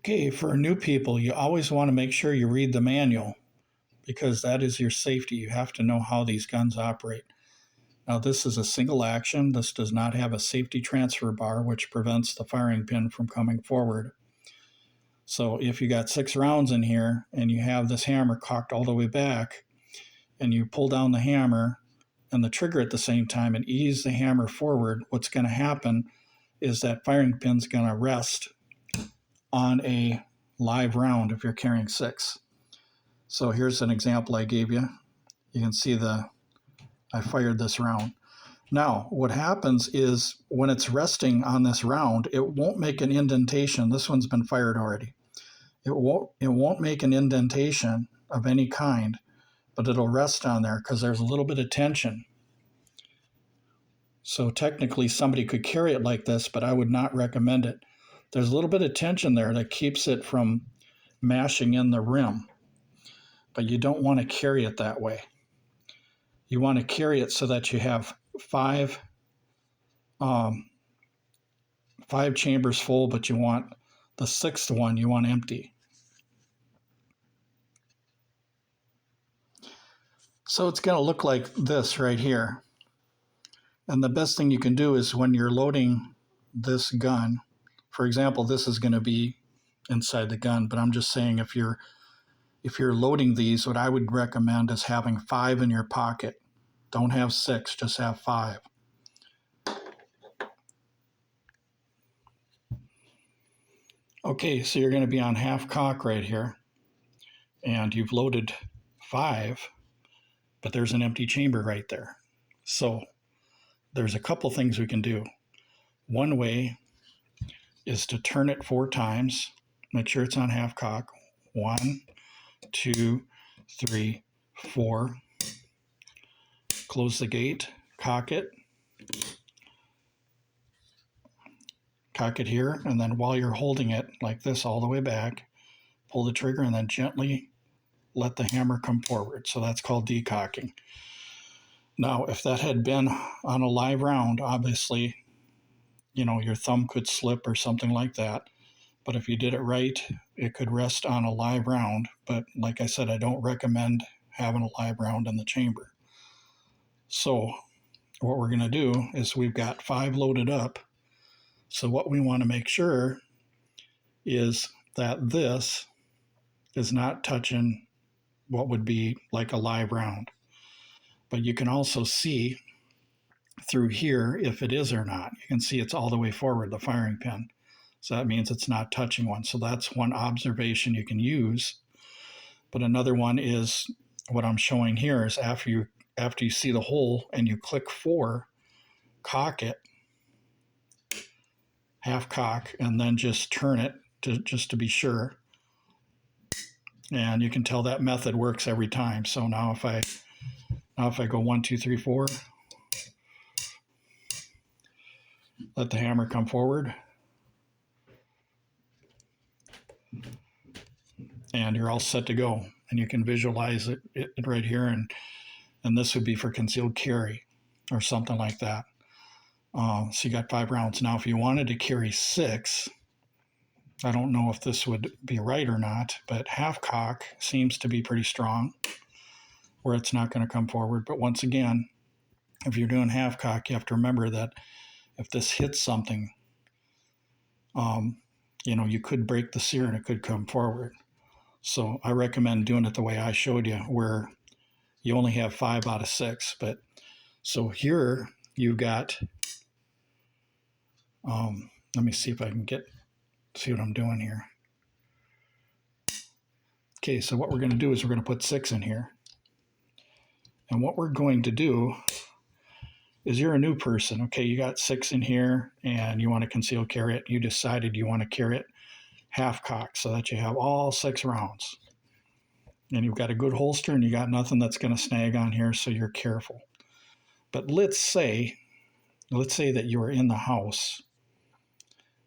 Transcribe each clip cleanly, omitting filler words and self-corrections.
Okay, for new people, you always want to make sure you read the manual because that is your safety. You have to know how these guns operate. Now, this is a single action. This does not have a safety transfer bar, which prevents the firing pin from coming forward. So if you got 6 rounds in here and you have this hammer cocked all the way back and you pull down the hammer and the trigger at the same time and ease the hammer forward, what's going to happen is that firing pin's going to rest on a live round if you're carrying 6. So here's an example I gave you. You can see I fired this round. Now, what happens is when it's resting on this round, it won't make an indentation. This one's been fired already. It won't make an indentation of any kind, but it'll rest on there because there's a little bit of tension. So technically somebody could carry it like this, but I would not recommend it. There's a little bit of tension there that keeps it from mashing in the rim, but you don't want to carry it that way. You want to carry it so that you have five chambers full, but you want the 6th one you want empty. So it's going to look like this right here. And the best thing you can do is when you're loading this gun, for example, this is going to be inside the gun, but I'm just saying if you're loading these, what I would recommend is having 5 in your pocket. Don't have 6, just have 5. Okay, so you're going to be on half cock right here, and you've loaded 5, but there's an empty chamber right there. So there's a couple things we can do. One way is to turn it 4 times, make sure it's on half cock. 1, 2, 3, 4. Close the gate, cock it here, and then while you're holding it like this all the way back, pull the trigger and then gently let the hammer come forward. So that's called decocking. Now, if that had been on a live round, obviously, your thumb could slip or something like that. But if you did it right, it could rest on a live round. But like I said, I don't recommend having a live round in the chamber. So what we're going to do is we've got 5 loaded up. So what we want to make sure is that this is not touching what would be like a live round. But you can also see through here if it is or not. You can see it's all the way forward, the firing pin. So that means it's not touching one. So that's one observation you can use. But another one is what I'm showing here is after you see the hole and you click 4, cock it, half cock, and then just turn it just to be sure. And you can tell that method works every time. So now if I go 1, 2, 3, 4, let the hammer come forward, and you're all set to go. And you can visualize it right here, and this would be for concealed carry or something like that. So you got 5 rounds. Now, if you wanted to carry 6, I don't know if this would be right or not, but half cock seems to be pretty strong where it's not going to come forward. But once again, if you're doing half cock, you have to remember that if this hits something, you could break the sear and it could come forward. So I recommend doing it the way I showed you, where you only have 5 out of 6. But so here you've got, let me see if I can see what I'm doing here. Okay, so what we're going to do is we're going to put 6 in here. And what we're going to do is you're a new person. Okay, you got 6 in here and you want to conceal carry it. You decided you want to carry it half cocked so that you have all 6 rounds. And you've got a good holster and you got nothing that's going to snag on here, so you're careful. But let's say that you were in the house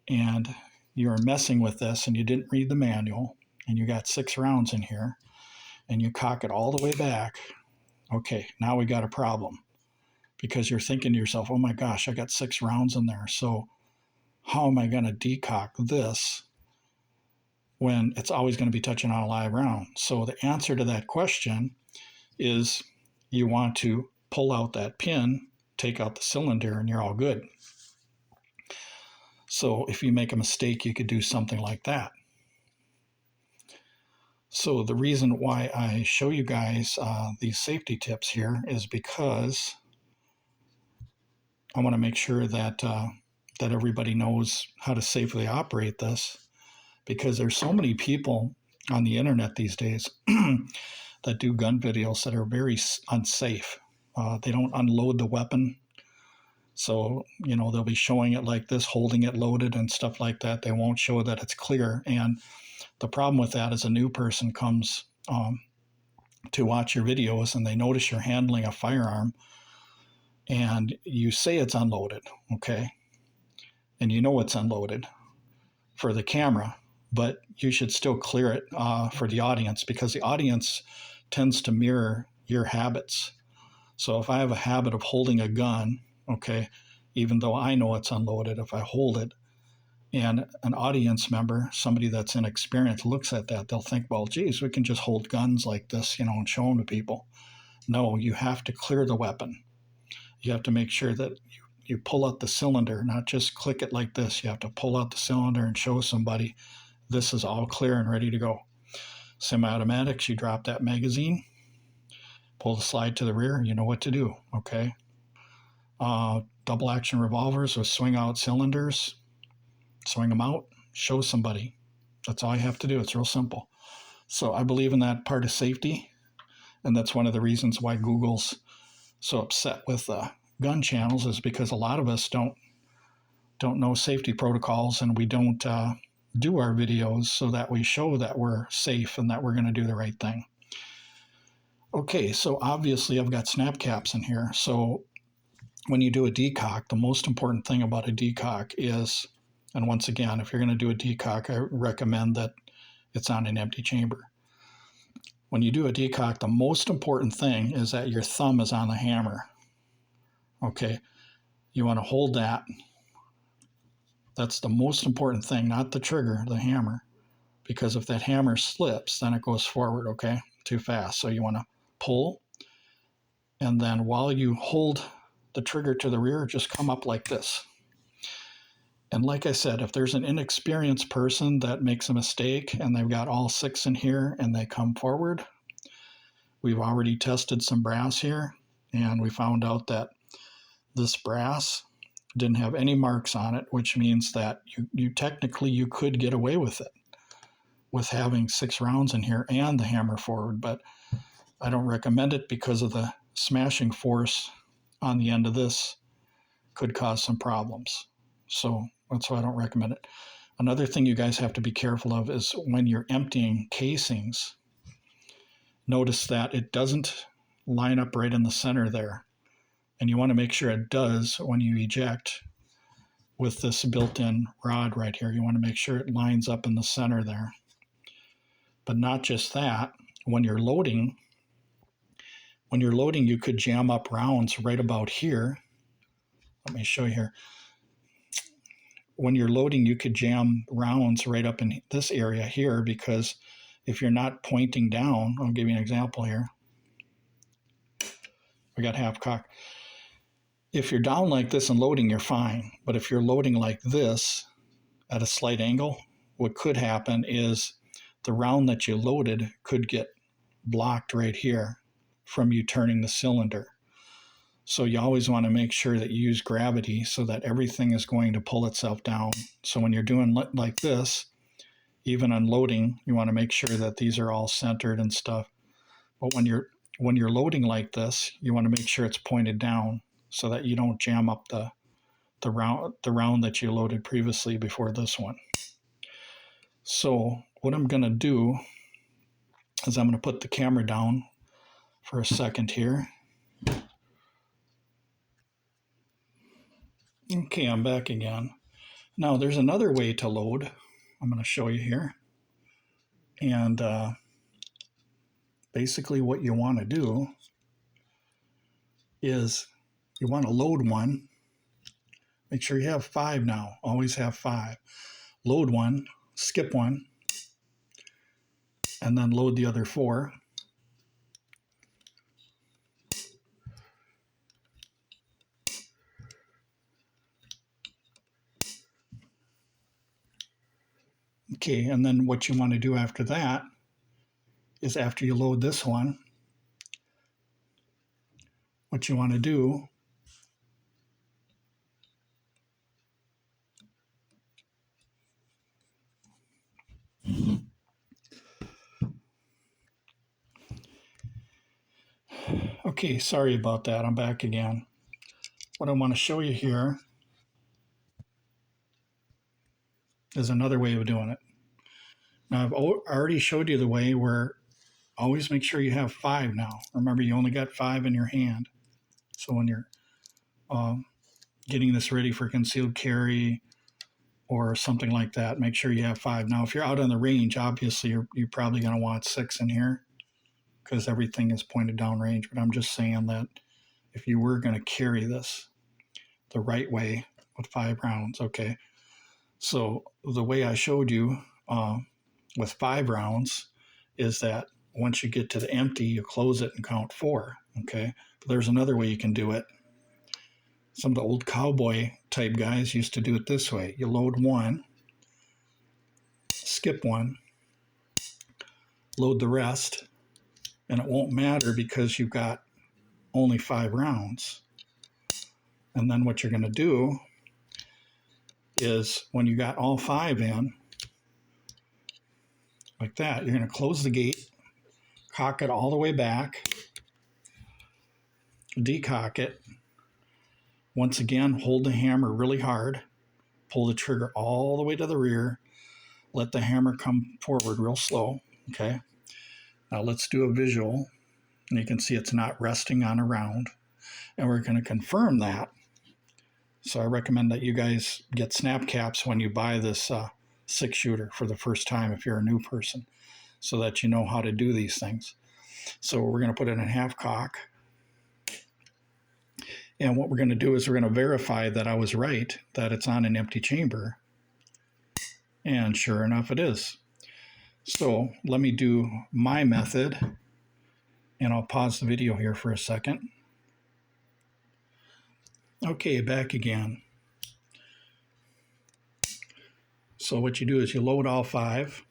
and you were messing with this and you didn't read the manual and you got 6 rounds in here and you cock it all the way back. Okay, now we got a problem because you're thinking to yourself, oh my gosh, I got 6 rounds in there. So how am I going to decock this when it's always going to be touching on a live round. So the answer to that question is you want to pull out that pin, take out the cylinder, and you're all good. So if you make a mistake, you could do something like that. So the reason why I show you guys these safety tips here is because I want to make sure that that everybody knows how to safely operate this, because there's so many people on the internet these days that do gun videos that are very unsafe. They don't unload the weapon. So, they'll be showing it like this, holding it loaded and stuff like that. They won't show that it's clear. And the problem with that is a new person comes to watch your videos and they notice you're handling a firearm and you say it's unloaded, okay? And you know it's unloaded for the camera, but you should still clear it for the audience, because the audience tends to mirror your habits. So if I have a habit of holding a gun, okay, even though I know it's unloaded, if I hold it and an audience member, somebody that's inexperienced, looks at that, they'll think, well, geez, we can just hold guns like this, and show them to people. No, you have to clear the weapon. You have to make sure that you pull out the cylinder, not just click it like this. You have to pull out the cylinder and show somebody this is all clear and ready to go. Semi-automatics, you drop that magazine, pull the slide to the rear, you know what to do, okay? Double action revolvers with swing out cylinders, swing them out, show somebody. That's all you have to do. It's real simple. So I believe in that part of safety, and that's one of the reasons why Google's so upset with gun channels, is because a lot of us don't know safety protocols, and we don't do our videos so that we show that we're safe and that we're going to do the right thing. Okay, so obviously I've got snap caps in here. So when you do a decock, the most important thing about a decock is, and once again, if you're going to do a decock, I recommend that it's on an empty chamber. When you do a decock, the most important thing is that your thumb is on the hammer. Okay, you want to hold that. That's the most important thing, not the trigger, the hammer. Because if that hammer slips, then it goes forward, okay, too fast. So you want to pull, and then while you hold the trigger to the rear, just come up like this. And like I said, if there's an inexperienced person that makes a mistake and they've got all 6 in here and they come forward, we've already tested some brass here, and we found out that this brass didn't have any marks on it, which means that you technically you could get away with it, with having 6 rounds in here and the hammer forward, but I don't recommend it because of the smashing force on the end of this could cause some problems. So that's why I don't recommend it. Another thing you guys have to be careful of is when you're emptying casings, notice that it doesn't line up right in the center there. And you want to make sure it does when you eject with this built-in rod right here. You want to make sure it lines up in the center there. But not just that, when you're loading, you could jam up rounds right about here. Let me show you here. When you're loading, you could jam rounds right up in this area here, because if you're not pointing down, I'll give you an example here. We got half cock. If you're down like this and loading, you're fine. But if you're loading like this at a slight angle, what could happen is the round that you loaded could get blocked right here from you turning the cylinder. So you always want to make sure that you use gravity so that everything is going to pull itself down. So when you're doing like this, even unloading, you want to make sure that these are all centered and stuff. But when you're loading like this, you want to make sure it's pointed down so that you don't jam up the round that you loaded previously before this one. So what I'm going to do is I'm going to put the camera down for a second here. Okay, I'm back again. Now there's another way to load. I'm going to show you here. And basically what you want to do is you want to load one. Make sure you have 5 now. Always have 5. Load one, skip one, and then load the other 4. Okay, and then what you want to do after that is after you load this one, what you want to do okay, sorry about that. I'm back again. What I want to show you here is another way of doing it. Now, I've already showed you the way where always make sure you have 5 now. Remember, you only got 5 in your hand. So when you're getting this ready for concealed carry or something like that, make sure you have 5. Now, if you're out on the range, obviously you're probably going to want 6 in here because everything is pointed down range. But I'm just saying that if you were going to carry this the right way with 5 rounds, okay. So the way I showed you with 5 rounds is that once you get to the empty, you close it and count 4, okay. But there's another way you can do it. Some of the old cowboy type guys used to do it this way. You load 1, skip 1, load the rest, and it won't matter because you've got only 5 rounds. And then what you're going to do is when you got all 5 in, like that, you're going to close the gate, cock it all the way back, decock it. Once again, hold the hammer really hard, pull the trigger all the way to the rear, let the hammer come forward real slow, okay? Now let's do a visual, and you can see it's not resting on a round, and we're going to confirm that. So I recommend that you guys get snap caps when you buy this 6-shooter for the first time if you're a new person, so that you know how to do these things. So we're going to put it in half cock. And what we're going to do is we're going to verify that I was right, that it's on an empty chamber. And sure enough, it is. So let me do my method, and I'll pause the video here for a second. Okay, back again. So what you do is you load all 5.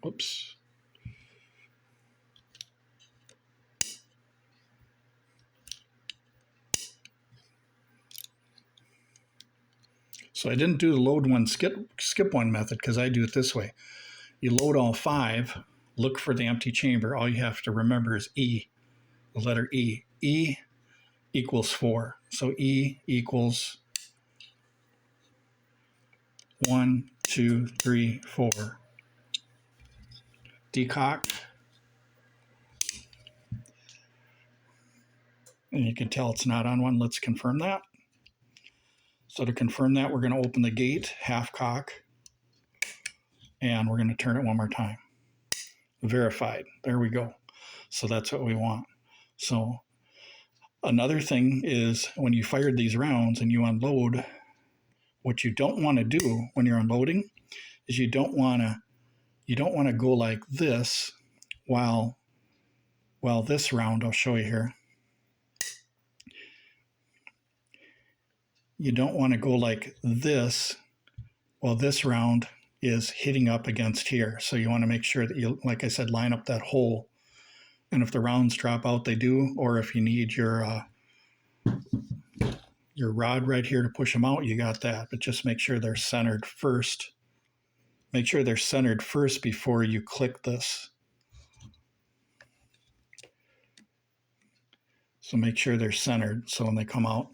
Whoops. So I didn't do the load 1, skip 1 method because I do it this way. You load all 5, look for the empty chamber. All you have to remember is E, the letter E. E equals 4. So E equals 1, 2, 3, 4. Decock. And you can tell it's not on one. Let's confirm that. So to confirm that, we're going to open the gate, half cock, and we're going to turn it one more time. Verified. There we go. So that's what we want. So another thing is when you fired these rounds and you unload, what you don't want to do when you're unloading is you don't want to go like this while this round, I'll show you here. You don't want to go like this while this round is hitting up against here. So you want to make sure that you, like I said, line up that hole. And if the rounds drop out, they do. Or if you need your rod right here to push them out, you got that. But just make sure they're centered first. Make sure they're centered first before you click this. So make sure they're centered so when they come out,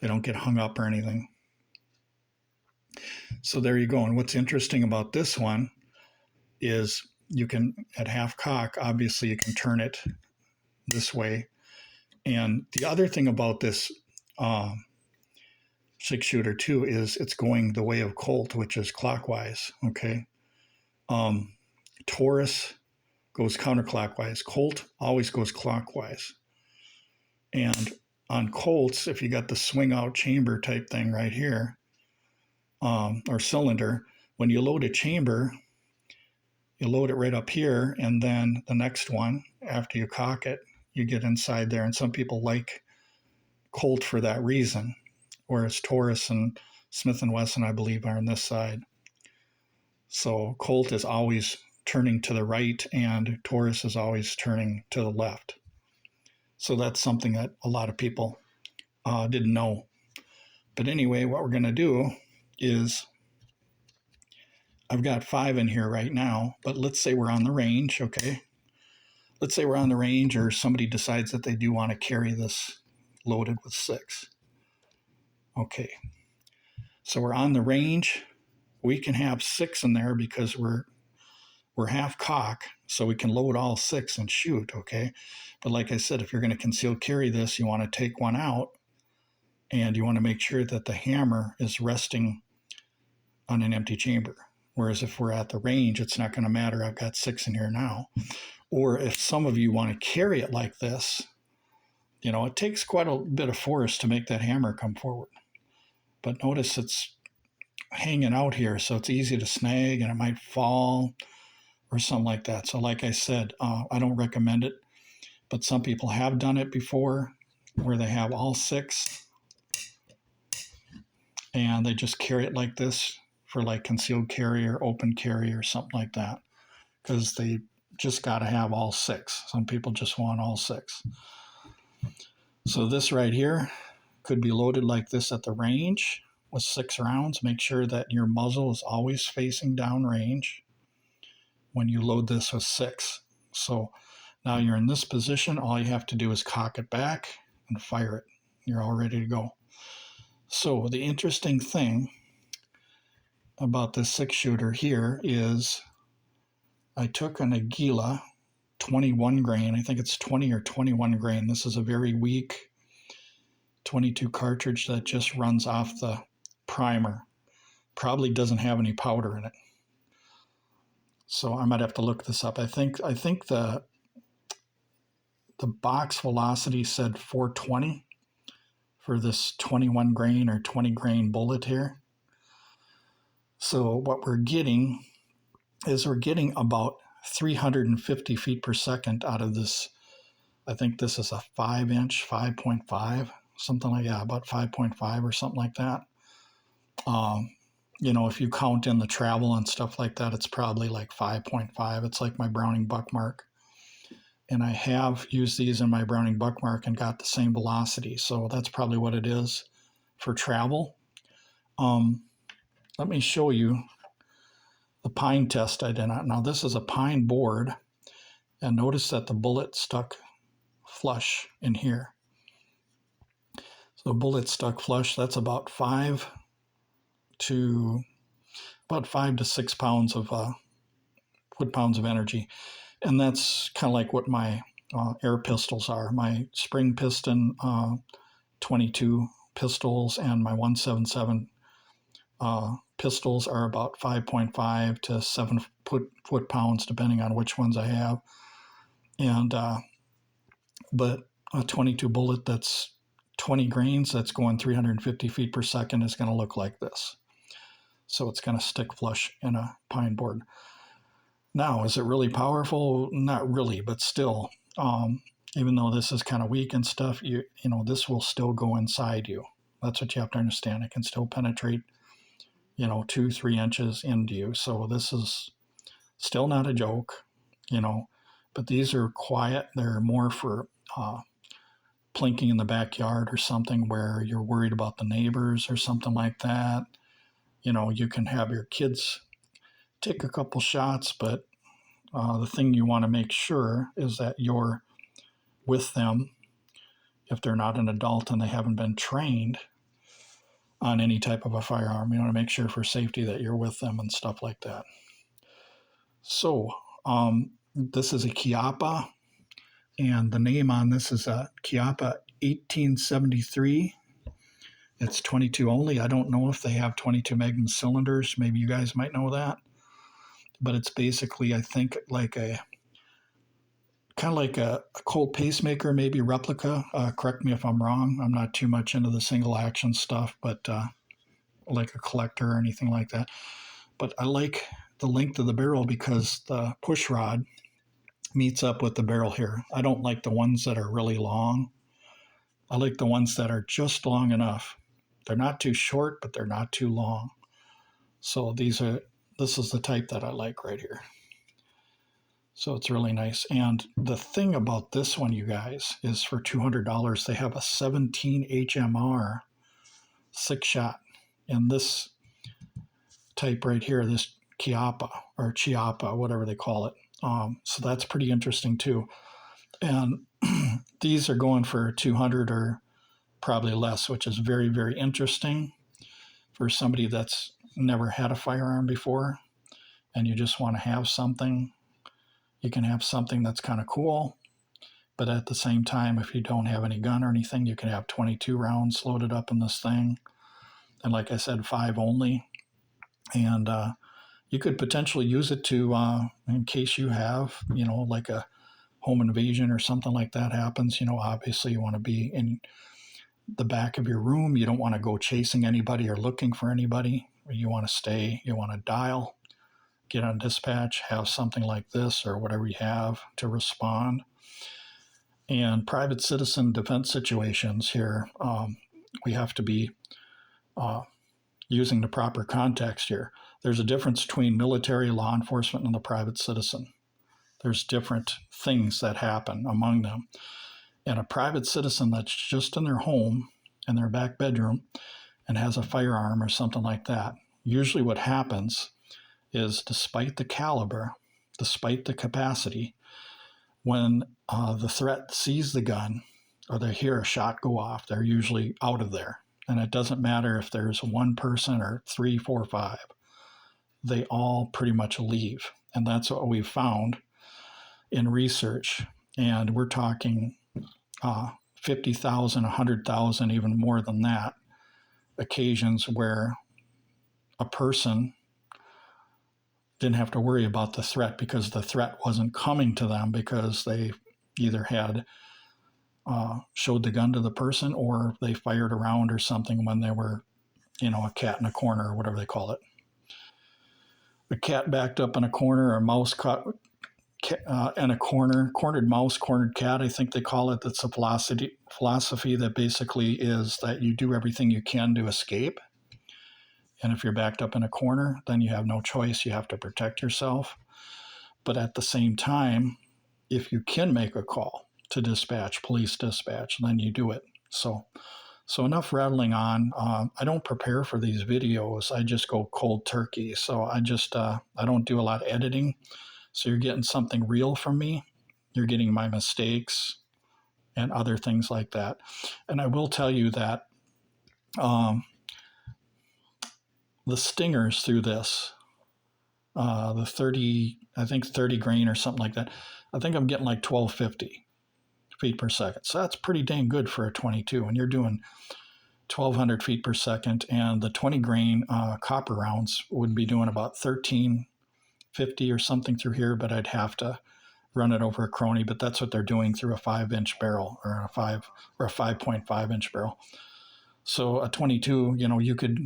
they don't get hung up or anything. So there you go. And what's interesting about this one is you can, at half cock, obviously you can turn it this way. And the other thing about this 6-shooter too is it's going the way of Colt, which is clockwise, okay? Taurus goes counterclockwise. Colt always goes clockwise. And on Colts, if you got the swing out chamber type thing right here, or cylinder, when you load a chamber, you load it right up here, and then the next one, after you cock it, you get inside there. And some people like Colt for that reason, whereas Taurus and Smith and Wesson, I believe, are on this side. So Colt is always turning to the right, and Taurus is always turning to the left. So that's something that a lot of people didn't know. But anyway, what we're going to do is, I've got 5 in here right now, but let's say we're on the range, okay? Let's say we're on the range, or somebody decides that they do want to carry this loaded with 6. Okay, so we're on the range. We can have 6 in there because we're half cock, so we can load all 6 and shoot, okay? But like I said, if you're going to conceal carry this, you want to take one out, and you want to make sure that the hammer is resting on an empty chamber. Whereas if we're at the range, it's not going to matter. I've got 6 in here now. Or if some of you want to carry it like this, it takes quite a bit of force to make that hammer come forward. But notice it's hanging out here, so it's easy to snag, and it might fall or something like that. So like I said, I don't recommend it, but some people have done it before where they have all 6 and they just carry it like this for like concealed carry or open carry or something like that, because they just got to have all 6. Some people just want all 6. So this right here could be loaded like this at the range with 6 rounds. Make sure that your muzzle is always facing downrange when you load this with 6. So now you're in this position. All you have to do is cock it back and fire it. You're all ready to go. So the interesting thing about this 6-shooter here is I took an Aguila 21 grain. I think it's 20 or 21 grain. This is a very weak 22 cartridge that just runs off the primer. Probably doesn't have any powder in it. So I might have to look this up. I think the box velocity said 420 for this 21 grain or 20 grain bullet here. So what we're getting is about 350 feet per second out of this. I think this is a 5-inch, 5.5, something like that, about 5.5 or something like that. If you count in the travel and stuff like that, it's probably like 5.5. It's like my Browning Buckmark. And I have used these in my Browning Buckmark and got the same velocity. So that's probably what it is for travel. Let me show you the pine test I did. Now this is a pine board, and notice that the bullet stuck flush in here. So the bullet stuck flush. That's about 5 to 6 pounds of foot-pounds of energy. And that's kind of like what my air pistols are. My spring piston 22 pistols and my 177 pistols are about 5.5 to 7 foot-pounds, depending on which ones I have. And but a 22 bullet that's 20 grains, that's going 350 feet per second, is going to look like this. So it's going to stick flush in a pine board. Now, is it really powerful? Not really, but still, even though this is kind of weak and stuff, this will still go inside you. That's what you have to understand. It can still penetrate, 2-3 inches into you. So this is still not a joke, but these are quiet. They're more for plinking in the backyard or something where you're worried about the neighbors or something like that. You can have your kids take a couple shots, but the thing you want to make sure is that you're with them if they're not an adult and they haven't been trained on any type of a firearm. You want to make sure for safety that you're with them and stuff like that. So this is a Chiappa, and the name on this is a Chiappa 1873. It's 22 only. I don't know if they have 22 Magnum cylinders. Maybe you guys might know that. But it's basically, I think, kind of like a Colt pacemaker, maybe replica. Correct me if I'm wrong. I'm not too much into the single action stuff, but like a collector or anything like that. But I like the length of the barrel because the push rod meets up with the barrel here. I don't like the ones that are really long. I like the ones that are just long enough. They're not too short, but they're not too long. So this is the type that I like right here. So it's really nice. And the thing about this one, you guys, is for $200, they have a 17 HMR 6-shot. And this type right here, this Chiappa, whatever they call it. So that's pretty interesting too. And these are going for 200 or probably less, which is very, very interesting for somebody that's never had a firearm before and you just want to have something. You can have something that's kind of cool, but at the same time, if you don't have any gun or anything, you can have 22 rounds loaded up in this thing. And like I said, 5 only. And you could potentially use it to, in case you have, like a home invasion or something like that happens. Obviously you want to be in the back of your room. You don't want to go chasing anybody or looking for anybody. You want to dial, get on dispatch, have something like this or whatever you have to respond. And private citizen defense situations here, we have to be using the proper context here. There's a difference between military, law enforcement, and the private citizen. There's different things that happen among them. And a private citizen that's just in their home, in their back bedroom, and has a firearm or something like that, usually what happens is, despite the caliber, despite the capacity, when the threat sees the gun or they hear a shot go off, they're usually out of there. And it doesn't matter if there's one person or 3, 4, 5. They all pretty much leave. And that's what we've found in research. And we're talking 50,000, 100,000, even more than that, occasions where a person didn't have to worry about the threat because the threat wasn't coming to them because they either had showed the gun to the person or they fired around or something when they were, a cat in a corner or whatever they call it. A cat backed up in a corner, or a mouse caught in a cornered mouse, cornered cat, I think they call it. That's a philosophy that basically is that you do everything you can to escape. And if you're backed up in a corner, then you have no choice. You have to protect yourself. But at the same time, if you can make a call to dispatch, police dispatch, then you do it. So enough rattling on. I don't prepare for these videos. I just go cold turkey. So I don't do a lot of editing. So you're getting something real from me. You're getting my mistakes and other things like that. And I will tell you that the stingers through this, the 30 grain or something like that, I think I'm getting like 1250 feet per second. So that's pretty dang good for a 22. And you're doing 1200 feet per second. And the 20 grain copper rounds would be doing about 1350 or something through here, but I'd have to run it over a crony. But that's what they're doing through a 5-inch barrel or a 5.5 inch barrel. So a 22, you could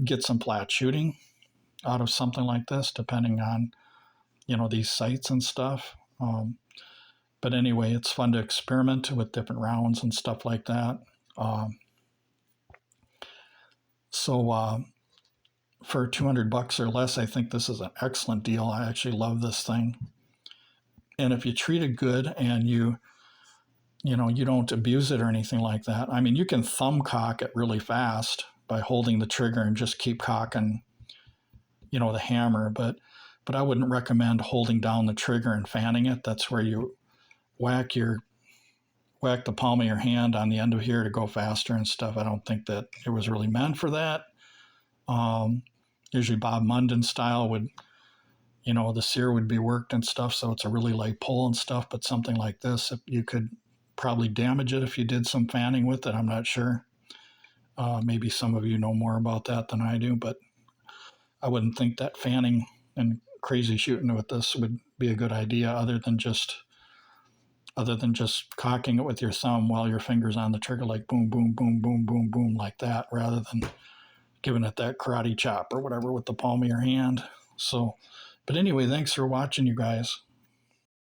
get some flat shooting out of something like this, depending on, these sights and stuff. But anyway, it's fun to experiment with different rounds and stuff like that. So for $200 or less, I think this is an excellent deal. I actually love this thing. And if you treat it good and you don't abuse it or anything like that. I mean, you can thumb cock it really fast by holding the trigger and just keep cocking, the hammer. But I wouldn't recommend holding down the trigger and fanning it. That's where you whack the palm of your hand on the end of here to go faster and stuff. I don't think that it was really meant for that. Usually Bob Munden style would, the sear would be worked and stuff. So it's a really light pull and stuff. But something like this, you could probably damage it if you did some fanning with it. I'm not sure. Maybe some of you know more about that than I do, but I wouldn't think that fanning and crazy shooting with this would be a good idea other than just cocking it with your thumb while your finger's on the trigger, like boom, boom, boom, boom, boom, boom, like that, rather than giving it that karate chop or whatever with the palm of your hand. So, but anyway, thanks for watching, you guys.